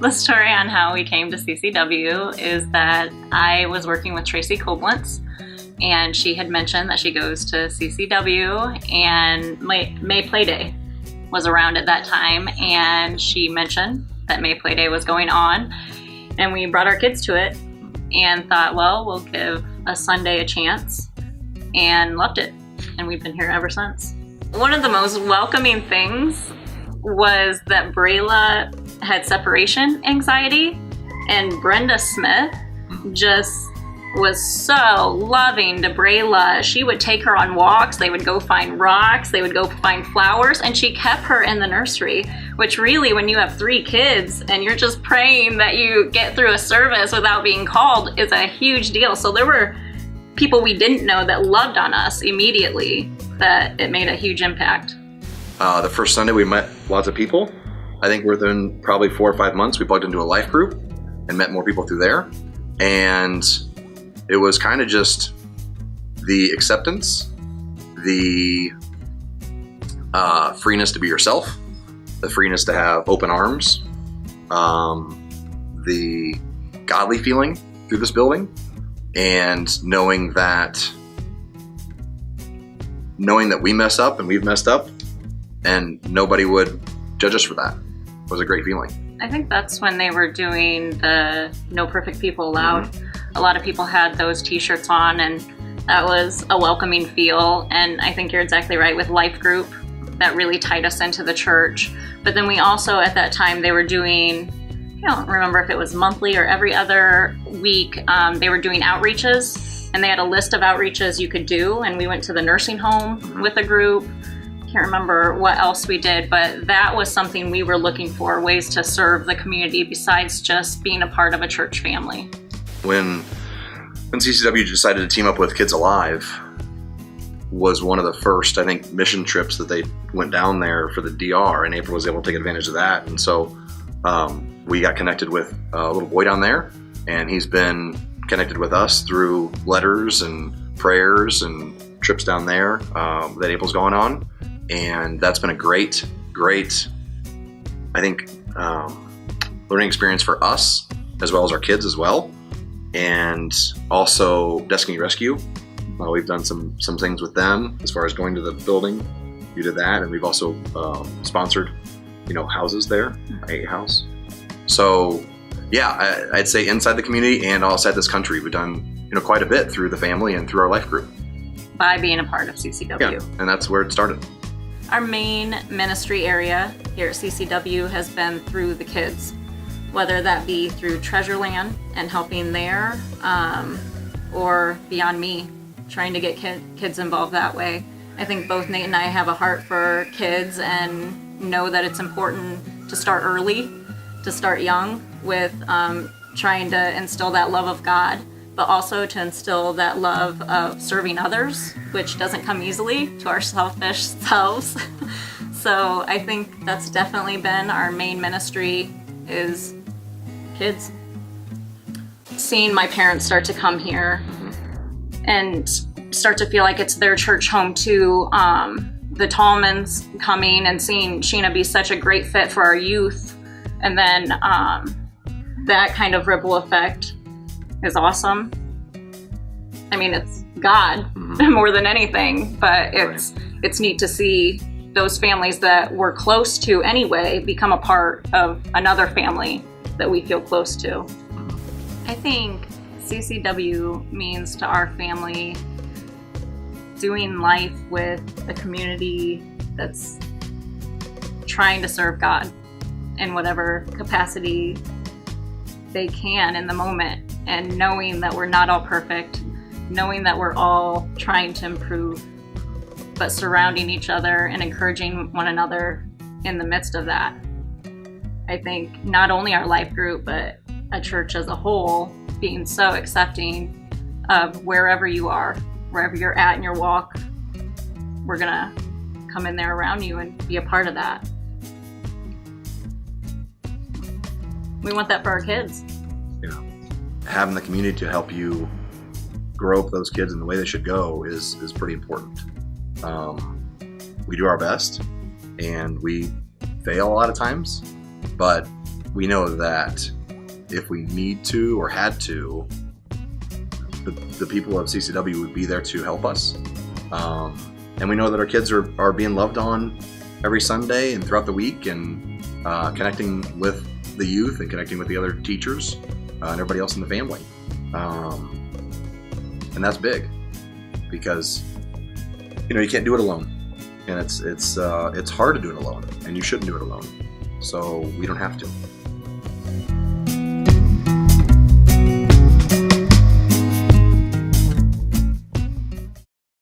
The story on how we came to CCW is that I was working with Tracy Koblentz, and she had mentioned that she goes to CCW, and May Play Day was around at that time, and she mentioned that May Play Day was going on, and we brought our kids to it and thought, well, we'll give a Sunday a chance, and loved it, and we've been here ever since. One of the most welcoming things was that Brayla had separation anxiety, and Brenda Smith just was so loving to Brayla. She would take her on walks, they would go find rocks, they would go find flowers, and she kept her in the nursery, which really, when you have 3 kids and you're just praying that you get through a service without being called, is a huge deal. So there were people we didn't know that loved on us immediately, that it made a huge impact. The first Sunday we met lots of people. I think within probably 4 or 5 months we plugged into a life group and met more people through there. And it was kind of just the acceptance, the freeness to be yourself, the freeness to have open arms, the godly feeling through this building, and knowing that we mess up and we've messed up and nobody would judge us for that was a great feeling. I think that's when they were doing the No Perfect People Allowed. A lot of people had those t-shirts on, and that was a welcoming feel. And I think you're exactly right with Life Group. That really tied us into the church. But then we also, at that time, they were doing, I don't remember if it was monthly or every other week, they were doing outreaches, and they had a list of outreaches you could do. And we went to the nursing home with a group. Can't remember what else we did, but that was something we were looking for, ways to serve the community besides just being a part of a church family. When CCW decided to team up with Kids Alive was one of the first, I think, mission trips that they went down there for the DR, and April was able to take advantage of that. And so we got connected with a little boy down there, and he's been connected with us through letters and prayers and trips down there that April's going on. And that's been a great, I think, learning experience for us, as well as our kids as well. And also Destiny Rescue. We've done some things with them as far as going to the building. You did that, and we've also sponsored, houses there, a house. So, yeah, I'd say inside the community and outside this country, we've done quite a bit through the family and through our life group. By being a part of CCW. Yeah, and that's where it started. Our main ministry area here at CCW has been through the kids, whether that be through Treasureland and helping there, or Beyond Me, trying to get kids involved that way. I think both Nate and I have a heart for kids and know that it's important to start early, to start young with trying to instill that love of God, but also to instill that love of serving others, which doesn't come easily to our selfish selves. So I think that's definitely been our main ministry, is kids. Seeing my parents start to come here and start to feel like it's their church home too. The Tallmans coming and seeing Sheena be such a great fit for our youth, and then that kind of ripple effect is awesome. I mean, it's God more than anything, but it's neat to see those families that we're close to anyway become a part of another family that we feel close to. I think CCW means to our family doing life with a community that's trying to serve God in whatever capacity they can in the moment, and knowing that we're not all perfect, knowing that we're all trying to improve, but surrounding each other and encouraging one another in the midst of that. I think not only our life group, but a church as a whole being so accepting of wherever you are, wherever you're at in your walk, we're gonna come in there around you and be a part of that. We want that for our kids. Yeah. Having the community to help you grow up those kids in the way they should go is pretty important. We do our best, and we fail a lot of times, but we know that if we need to or had to, the people of CCW would be there to help us. And we know that our kids are being loved on every Sunday and throughout the week, and connecting with the youth and connecting with the other teachers and everybody else in the family. And that's big, because you can't do it alone, and it's hard to do it alone, and you shouldn't do it alone. So we don't have to.